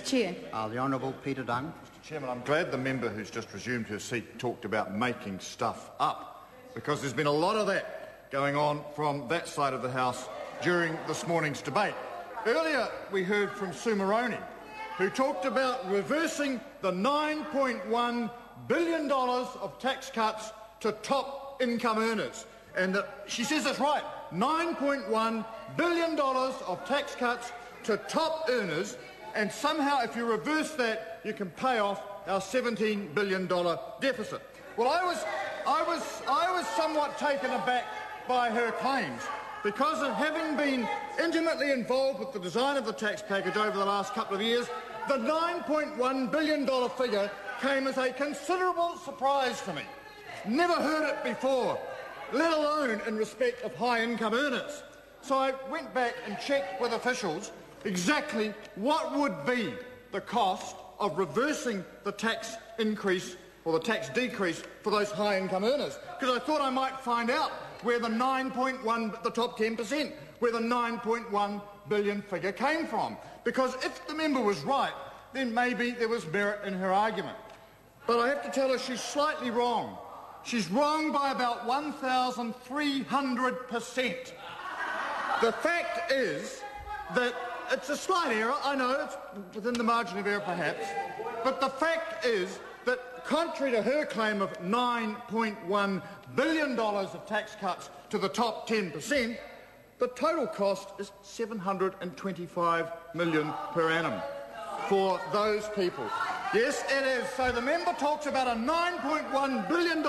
Chair. The Honourable Peter Dunn. Mr Chairman, I'm glad the member who's just resumed her seat talked about making stuff up, because there's been a lot of that going on from that side of the House during this morning's debate. Earlier we heard from Sue Moroney, who talked about reversing the $9.1 billion of tax cuts to top income earners. And she says that's right, $9.1 billion of tax cuts to top earners, and somehow if you reverse that, you can pay off our $17 billion deficit. Well, I was somewhat taken aback by her claims, because of having been intimately involved with the design of the tax package over the last couple of years, the $9.1 billion figure came as a considerable surprise to me. Never heard it before, let alone in respect of high-income earners. So I went back and checked with officials exactly what would be the cost of reversing the tax increase or the tax decrease for those high-income earners, because I thought I might find out where the 9.1, the top 10%, where the 9.1 billion figure came from. Because if the member was right, then maybe there was merit in her argument. But I have to tell her she's slightly wrong. She's wrong by about 1,300%. The fact is that it's a slight error, I know, it's within the margin of error perhaps, but the fact is that contrary to her claim of $9.1 billion of tax cuts to the top 10%, the total cost is $725 million per annum for those people. Yes, it is. So the member talks about a $9.1 billion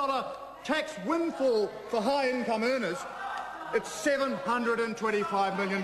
tax windfall for high-income earners. It's $725 million.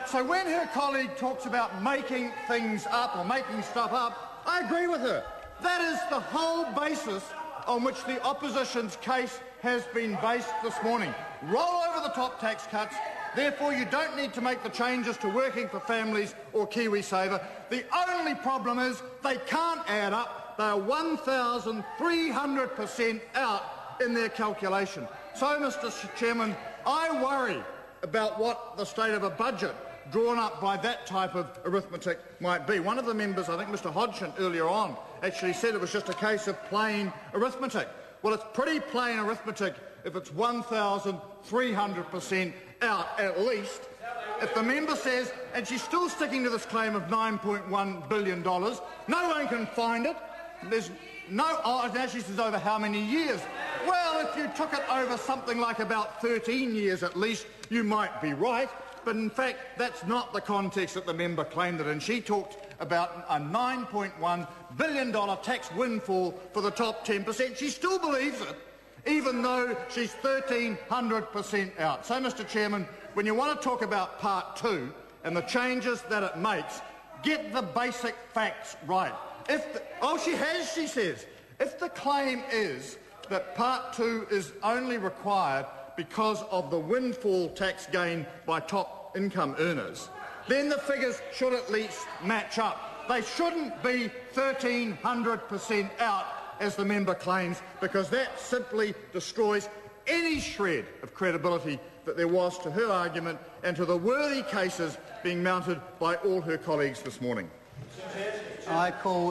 So when her colleague talks about making things up or making stuff up, I agree with her. That is the whole basis on which the opposition's case has been based this morning. Roll over the top tax cuts, therefore you don't need to make the changes to working for families or KiwiSaver. The only problem is they can't add up. They are 1,300% out in their calculation. So, Mr Chairman, I worry about what the state of a budget drawn up by that type of arithmetic might be. One of the members, I think Mr Hodgson earlier on, actually said it was just a case of plain arithmetic. Well, it's pretty plain arithmetic if it's 1,300% out at least. If the member says, and she's still sticking to this claim of $9.1 billion, no one can find it. There's no, now she says over how many years? Well, if you took it over something like about 13 years at least, you might be right. But in fact, that's not the context that the member claimed it in. She talked about a $9.1 billion tax windfall for the top 10%. She still believes it, even though she's 1,300% out. So, Mr Chairman, when you want to talk about Part 2 and the changes that it makes, get the basic facts right. She says, if the claim is that Part 2 is only required because of the windfall tax gain by top income earners, then the figures should at least match up. They shouldn't be 1,300% out, as the member claims, because that simply destroys any shred of credibility that there was to her argument and to the worthy cases being mounted by all her colleagues this morning. I call